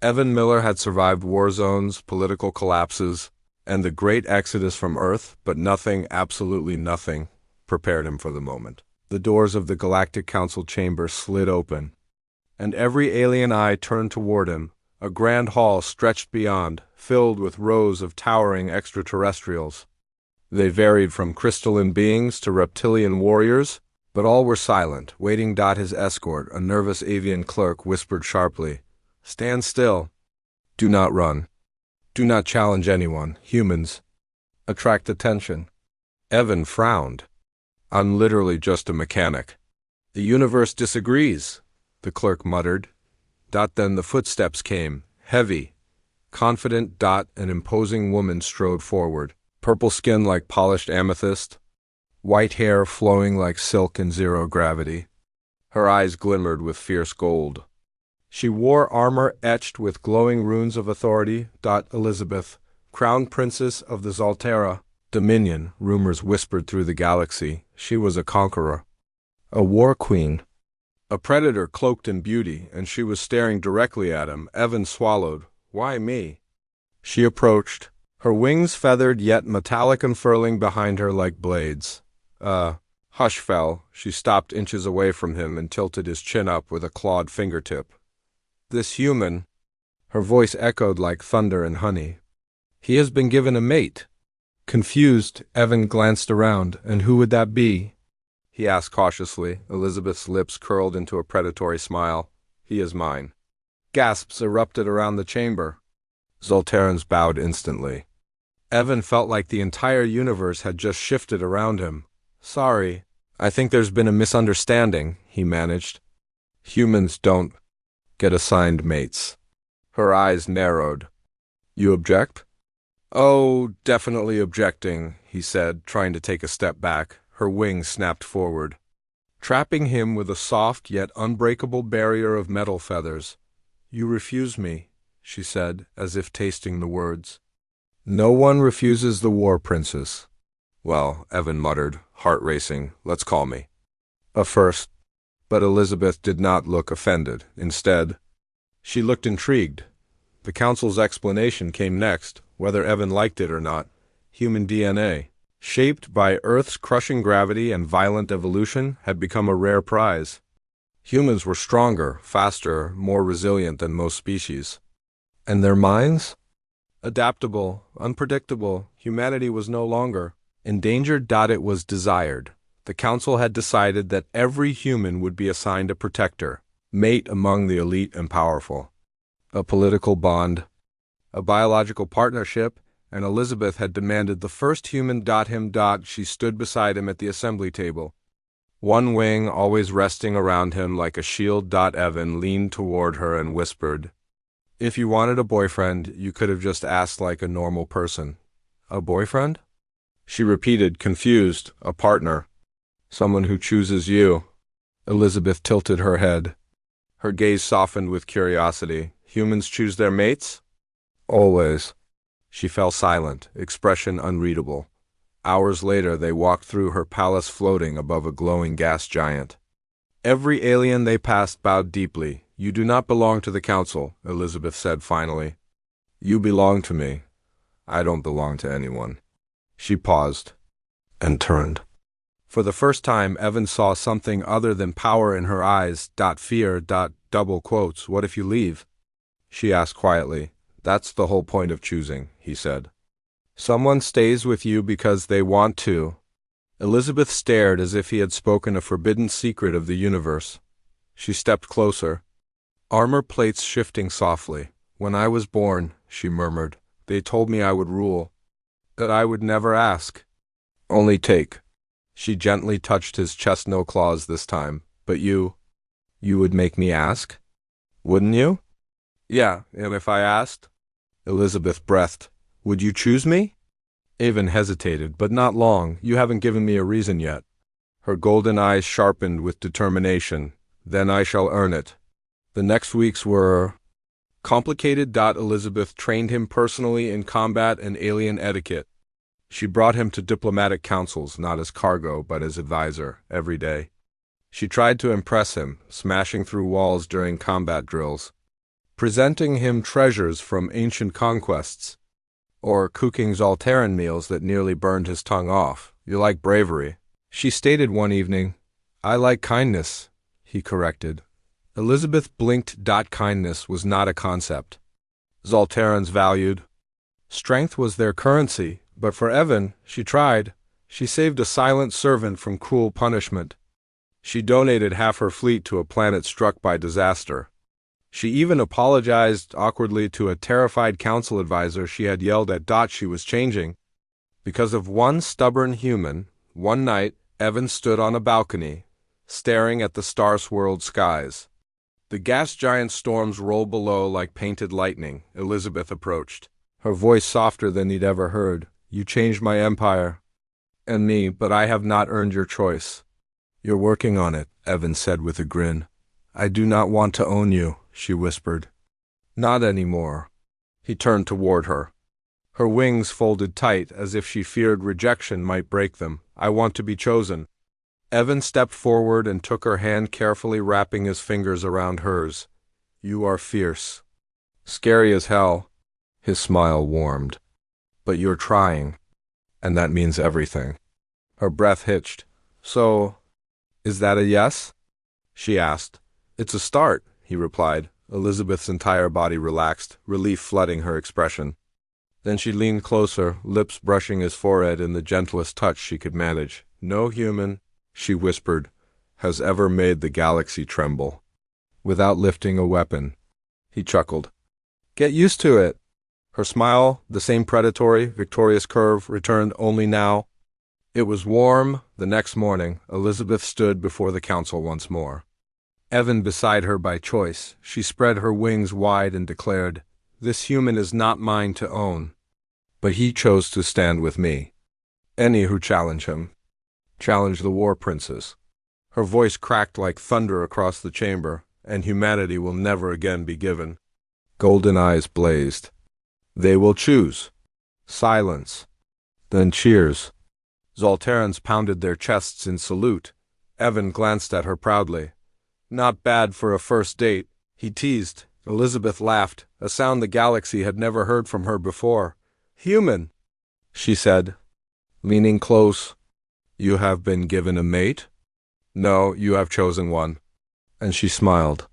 Evan Miller had survived war zones, political collapses, and the great exodus from Earth, but nothing, absolutely nothing, prepared him for the moment. The doors of the Galactic Council chamber slid open, and every alien eye turned toward him. A grand hall stretched beyond, filled with rows of towering extraterrestrials. They varied from crystalline beings to reptilian warriors, but all were silent, waiting. His escort, a nervous avian clerk, whispered sharply, "Stand still. Do not run. Do not challenge anyone. Humans attract attention." Evan frowned. "I'm literally just a mechanic." "The universe disagrees," the clerk muttered. Then the footsteps came, heavy, confident. An imposing woman strode forward, purple skin like polished amethyst, white hair flowing like silk in zero gravity. Her eyes glimmered with fierce gold. She wore armor etched with glowing runes of authority. Elizabeth, crown princess of the Zaltera Dominion, rumors whispered through the galaxy. She was a conqueror, a war queen, a predator cloaked in beauty, and she was staring directly at him. Evan swallowed. "Why me?" She approached, her wings feathered yet metallic, unfurling behind her like blades. Hush fell. She stopped inches away from him and tilted his chin up with a clawed fingertip. "This human," her voice echoed like thunder and honey. "He has been given a mate." Confused, Evan glanced around. "And who would that be?" he asked cautiously. Elizabeth's lips curled into a predatory smile. "He is mine." Gasps erupted around the chamber. Zolterans bowed instantly. Evan felt like the entire universe had just shifted around him. "Sorry, I think there's been a misunderstanding," he managed. "Humans don't get assigned mates." Her eyes narrowed. "You object?" "Oh, definitely objecting," he said, trying to take a step back. Her wings snapped forward, trapping him with a soft yet unbreakable barrier of metal feathers. "You refuse me," she said, as if tasting the words. "No one refuses the war princess." "Well," Evan muttered, heart racing, "let's call me a first." But Elizabeth did not look offended. Instead, she looked intrigued. The council's explanation came next, whether Evan liked it or not. Human DNA, shaped by Earth's crushing gravity and violent evolution, had become a rare prize. Humans were stronger, faster, more resilient than most species. And their minds? Adaptable, unpredictable. Humanity was no longer endangered. It was desired. The council had decided that every human would be assigned a protector, mate among the elite and powerful. A political bond, a biological partnership, and Elizabeth had demanded the first human. She stood beside him at the assembly table, one wing always resting around him like a shield. Evan leaned toward her and whispered, "If you wanted a boyfriend, you could have just asked like a normal person." "A boyfriend?" she repeated, confused. "A partner. Someone who chooses you." Elizabeth tilted her head. Her gaze softened with curiosity. "Humans choose their mates?" "Always." She fell silent, expression unreadable. Hours later, they walked through her palace floating above a glowing gas giant. Every alien they passed bowed deeply. "You do not belong to the council," Elizabeth said finally. "You belong to me. I don't belong to anyone." She paused and turned. For the first time, Evan saw something other than power in her eyes. Fear. Double quotes. "What if you leave?" she asked quietly. "That's the whole point of choosing," he said. "Someone stays with you because they want to." Elizabeth stared as if he had spoken a forbidden secret of the universe. She stepped closer, armor plates shifting softly. "When I was born," she murmured, "they told me I would rule, that I would never ask, only take." She gently touched his chest, no claws this time. "But you would make me ask? Wouldn't you?" "Yeah, and if I asked?" Elizabeth breathed. "Would you choose me?" Evan hesitated, but not long. "You haven't given me a reason yet." Her golden eyes sharpened with determination. "Then I shall earn it." The next weeks were complicated. Elizabeth trained him personally in combat and alien etiquette. She brought him to diplomatic councils, not as cargo, but as advisor, every day. She tried to impress him, smashing through walls during combat drills, presenting him treasures from ancient conquests, or cooking Zoltaran meals that nearly burned his tongue off. You like bravery. She stated one evening. I like kindness, he corrected. Elizabeth blinked. Kindness was not a concept Zoltarans valued. Strength was their currency, but for Evan, she tried. She saved a silent servant from cruel punishment. She donated half her fleet to a planet struck by disaster. She even apologized awkwardly to a terrified council advisor she had yelled at. She was changing. Because of one stubborn human, one night, Evan stood on a balcony, staring at the star-swirled skies. The gas giant storms rolled below like painted lightning. Elizabeth approached, her voice softer than he'd ever heard. You changed my empire, and me, but I have not earned your choice. You're working on it, Evan said with a grin. I do not want to own you, she whispered. Not anymore. He turned toward her. Her wings folded tight as if she feared rejection might break them. I want to be chosen. Evan stepped forward and took her hand, carefully wrapping his fingers around hers. You are fierce. Scary as hell. His smile warmed. But you're trying, and that means everything. Her breath hitched. So, is that a yes? She asked. It's a start, he replied. Elizabeth's entire body relaxed, relief flooding her expression. Then she leaned closer, lips brushing his forehead in the gentlest touch she could manage. No human, she whispered, has ever made the galaxy tremble. Without lifting a weapon. He chuckled. Get used to it. Her smile, the same predatory, victorious curve, returned only now. It was warm. The next morning, Elizabeth stood before the council once more. Evan beside her by choice, she spread her wings wide and declared, This human is not mine to own. But he chose to stand with me. Any who challenge him. Challenge the war princes. Her voice cracked like thunder across the chamber, and humanity will never again be given. Golden eyes blazed. They will choose. Silence. Then cheers. Zoltarans pounded their chests in salute. Evan glanced at her proudly. Not bad for a first date, he teased. Elizabeth laughed, a sound the galaxy had never heard from her before. Human, she said, leaning close. You have been given a mate? No, you have chosen one. And she smiled.